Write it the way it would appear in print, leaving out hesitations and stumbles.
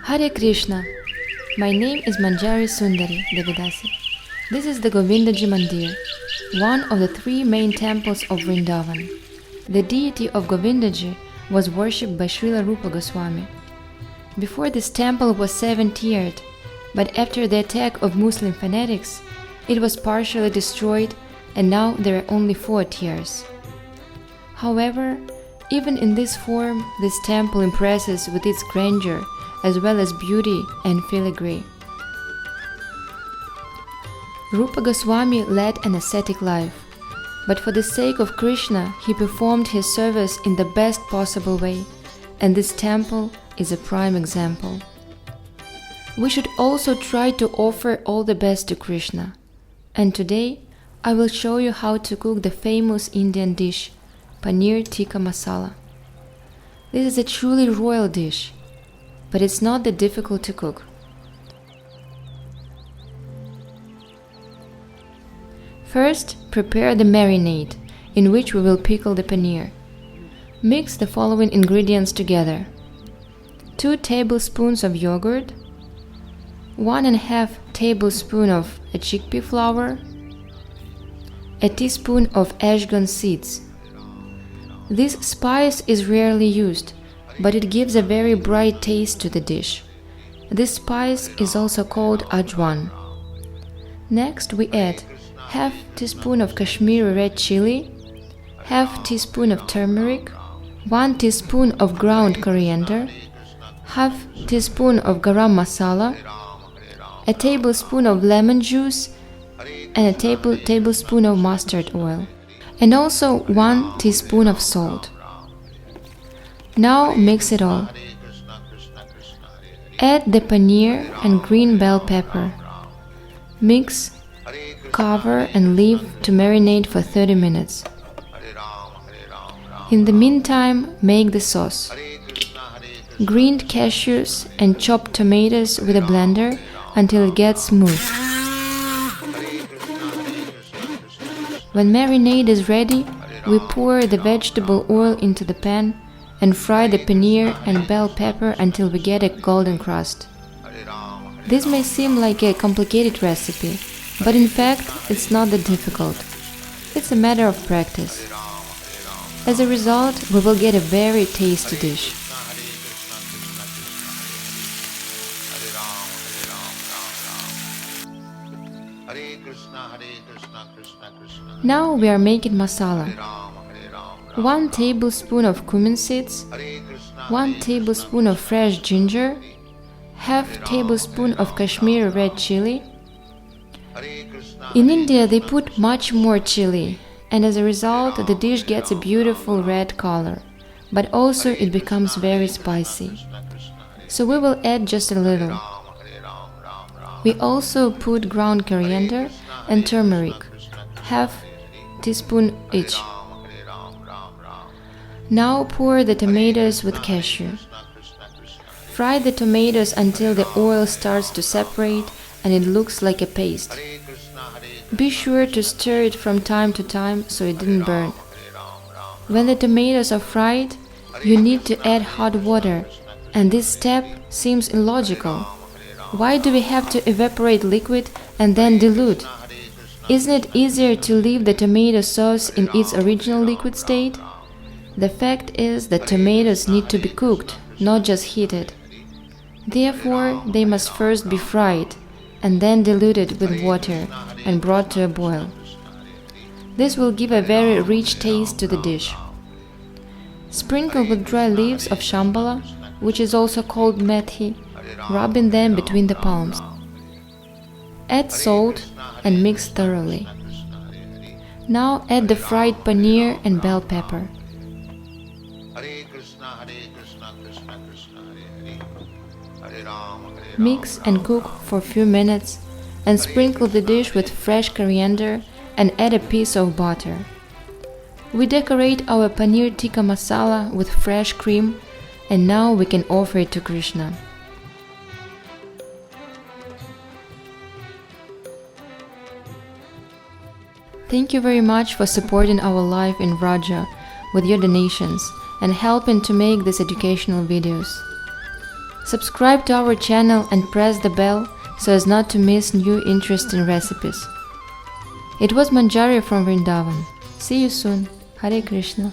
Hare Krishna. My name is Manjari Sundari Devidasi. This is the Govindaji Mandir, one of the three main temples of Vrindavan. The deity of Govindaji was worshipped by Srila Rupa Goswami. Before this temple was 7-tiered, but after the attack of Muslim fanatics, it was partially destroyed and now there are only 4 tiers. However, even in this form, this temple impresses with its grandeur as well as beauty and filigree. Rupa Goswami led an ascetic life, but for the sake of Krishna, he performed his service in the best possible way, and this temple is a prime example. We should also try to offer all the best to Krishna. And today, I will show you how to cook the famous Indian dish, Paneer Tikka Masala. This is a truly royal dish, but it's not that difficult to cook. First, prepare the marinade, in which we will pickle the paneer. Mix the following ingredients together: 2 tablespoons of yogurt, 1½ tablespoon of a chickpea flour, a teaspoon of azhgon seeds. This spice is rarely used, but it gives a very bright taste to the dish. This spice is also called azhgon. Next, we add ½ teaspoon of Kashmiri red chili, ½ teaspoon of turmeric, 1 teaspoon of ground coriander, ½ teaspoon of Garam Masala, a tablespoon of lemon juice, and a tablespoon of mustard oil, and also 1 teaspoon of salt. Now mix it all. Add the paneer and green bell pepper. Mix, cover and leave to marinate for 30 minutes. In the meantime, make the sauce. Grind cashews and chopped tomatoes with a blender until it gets smooth. When marinade is ready, we pour the vegetable oil into the pan and fry the paneer and bell pepper until we get a golden crust. This may seem like a complicated recipe, but in fact, it's not that difficult. It's a matter of practice. As a result, we will get a very tasty dish. Now we are making masala. 1 tablespoon of cumin seeds, 1 tablespoon of fresh ginger, ½ tablespoon of Kashmiri red chili. In India they put much more chili, and as a result the dish gets a beautiful red color, but also it becomes very spicy. So we will add just a little. We also put ground coriander and turmeric, ½ teaspoon each. Now pour the tomatoes with cashew. Fry the tomatoes until the oil starts to separate and it looks like a paste. Be sure to stir it from time to time so it didn't burn. When the tomatoes are fried, you need to add hot water, and this step seems illogical. Why do we have to evaporate liquid and then dilute? Isn't it easier to leave the tomato sauce in its original liquid state? The fact is that tomatoes need to be cooked, not just heated. Therefore, they must first be fried and then diluted with water and brought to a boil. This will give a very rich taste to the dish. Sprinkle with dry leaves of Shambhala, which is also called methi, rubbing them between the palms. Add salt and mix thoroughly. Now add the fried paneer and bell pepper. Mix and cook for a few minutes and sprinkle the dish with fresh coriander and add a piece of butter. We decorate our Paneer Tikka Masala with fresh cream, and now we can offer it to Krishna. Thank you very much for supporting our life in Vraja with your donations and helping to make these educational videos. Subscribe to our channel and press the bell so as not to miss new interesting recipes. It was Manjari from Vrindavan. See you soon. Hare Krishna.